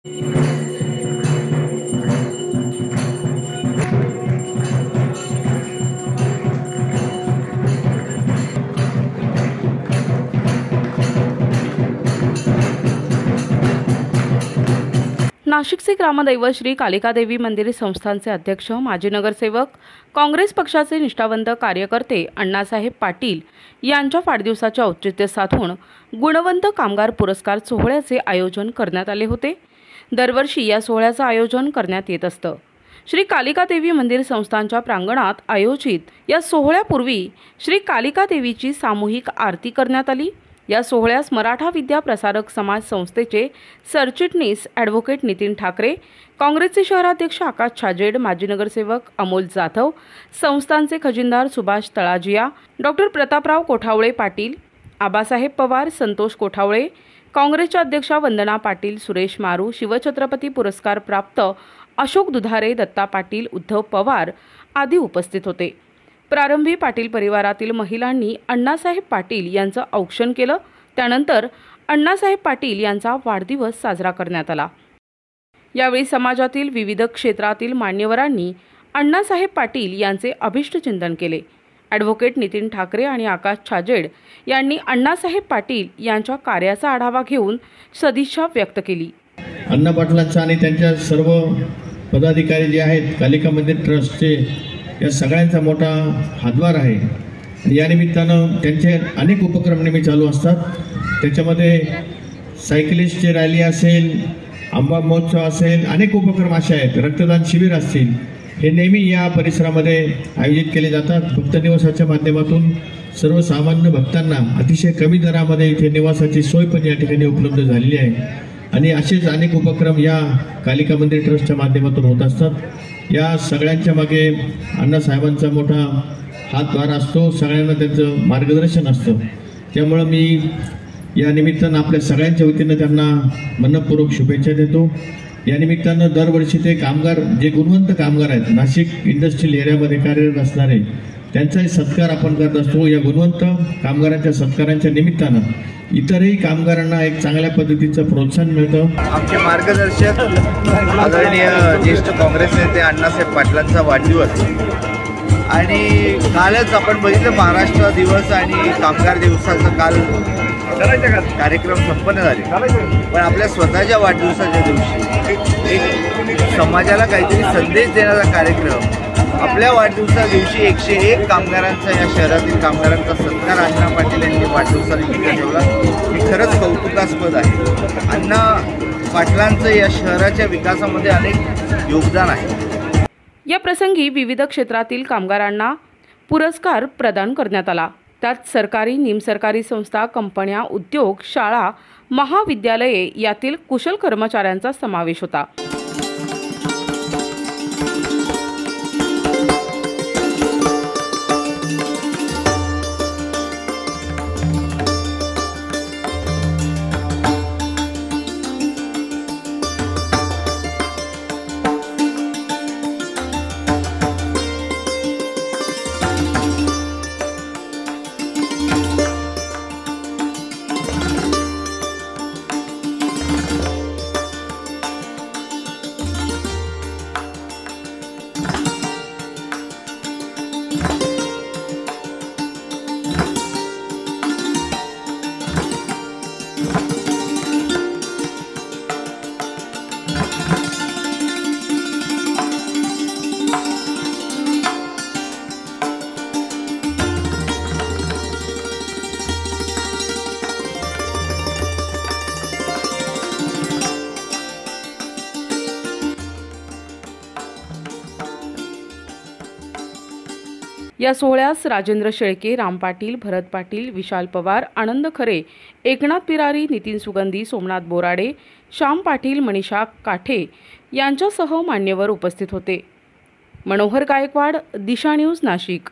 नाशिकचे ग्रामदैवत श्री कालिकादेवी मंदिर संस्थानचे अध्यक्ष, माजी नगरसेवक, काँग्रेस पक्षाचे निष्ठावंत कार्यकर्ते अण्णासाहेब पाटील यांच्या वाढदिवसाचे औचित्य साधून गुणवंत कामगार पुरस्कार सोहळ्याचे आयोजन करण्यात आले होते। दरवर्षी या सोहळ्याचे आयोजन करण्यात येत असते। श्री कालिकादेवी मंदिर संस्थानच्या प्रांगणात आयोजित या सोहळ्यापूर्वी श्री कालिकादेवीची सामूहिक आरती करण्यात आली। या सोहळ्यास मराठा विद्या प्रसारक समाज संस्थेचे सरचिटणीस ॲडव्होकेट नितीन ठाकरे, काँग्रेसचे शहराध्यक्ष आकाश छाजेड, माजी नगरसेवक अमोल जाधव, संस्थानचे खजिनदार सुभाष तळाजिया, डॉक्टर प्रतापराव कोठावळे पाटील, आबासाहेब पवार, संतोष कोठावळे, काँग्रेसच्या अध्यक्षा वंदना पाटील, सुरेश मारू, शिवछत्रपती पुरस्कार प्राप्त अशोक दुधारे, दत्ता पाटील, उद्धव पवार आदी उपस्थित होते। प्रारंभी पाटील परिवारातील महिलांनी अण्णासाहेब पाटील यांचं औक्षण केलं। त्यानंतर अण्णासाहेब पाटील यांचा वाढदिवस साजरा करण्यात आला। यावेळी समाजातील विविध क्षेत्रातील मान्यवरांनी अण्णासाहेब पाटील यांचे अभिष्टचिंतन केले। ॲडव्होकेट नितीन ठाकरे आणि आकाश छाजेड यांनी अण्णासाहेब पाटील यांच्या कार्याचा आढावा घेऊन सदिच्छा व्यक्त केली। अण्णा पाटलांचा आणि त्यांच्या सर्व पदाधिकारी जे आहेत कालिका मंदिर ट्रस्टचे या सगळ्यांचा मोठा हातभार आहे आणि या निमित्तानं त्यांचे अनेक उपक्रम नेहमी चालू असतात। त्याच्यामध्ये सायकलिस्टची रॅली असेल, आंबा महोत्सव असेल, अनेक उपक्रम असे आहेत, रक्तदान शिबिर असतील, हे नेहमी या परिसरामध्ये आयोजित केले जातात। भक्त निवासाच्या माध्यमातून सर्वसामान्य भक्तांना अतिशय कमी दरामध्ये इथे निवासाची सोय पण या ठिकाणी उपलब्ध झालेली आहे आणि असेच अनेक उपक्रम या कालिका मंदिर ट्रस्टच्या माध्यमातून होत असतात। या सगळ्यांच्या मागे अण्णासाहेबांचा मोठा हातभार असतो, सगळ्यांना त्यांचं मार्गदर्शन असतं। त्यामुळे मी या निमित्तानं आपल्या सगळ्यांच्या वतीनं त्यांना मनपूर्वक शुभेच्छा देतो। या निमित्तानं दरवर्षी ते कामगार, जे गुणवंत कामगार आहेत, नाशिक इंडस्ट्रियल एरियामध्ये कार्यरत असणारे, त्यांचाही सत्कार आपण करत असतो। या गुणवंत कामगारांच्या सत्कारांच्या निमित्तानं इतरही कामगारांना एक चांगल्या पद्धतीचं प्रोत्साहन मिळतं। आमचे मार्गदर्शक आदरणीय ज्येष्ठ काँग्रेस नेते अण्णासाहेब पाटलांचा वाढदिवस आणि कालच आपण बघितलं महाराष्ट्र दिवस आणि कामगार दिवसाचा काल कार्यक्रम संपन्न झाले, पण आपल्या स्वतःच्या वाढदिवसाच्या दिवशी एक समाजाला काहीतरी संदेश देणारा कार्यक्रम, आपल्या वाढदिवसा दिवशी 101 कामगारांचा, या शहरातील कामगारांचा सत्कार अण्णा पाटील यांनी वाढदिवसानिमित्त ठेवला। हे खरंच कौतुकास्पद आहे। अण्णा पाटलांचं या शहराच्या विकासामध्ये अनेक योगदान आहे। या प्रसंगी विविध क्षेत्रातील कामगारांना पुरस्कार प्रदान करण्यात आला। त्यात सरकारी, निमसरकारी संस्था, कंपन्या, उद्योग, शाळा, महाविद्यालये यातील कुशल कर्मचाऱ्यांचा समावेश होता। या सोहळ्यास राजेंद्र शेळके, राम पाटील, भरत पाटील, विशाल पवार, आनंद खरे, एकनाथ पिरारी, नितीन सुगंधी, सोमनाथ बोराडे, श्याम पाटील, मनीषा काठे यांच्यासह मान्यवर उपस्थित होते। मनोहर गायकवाड, दिशा न्यूज, नाशिक।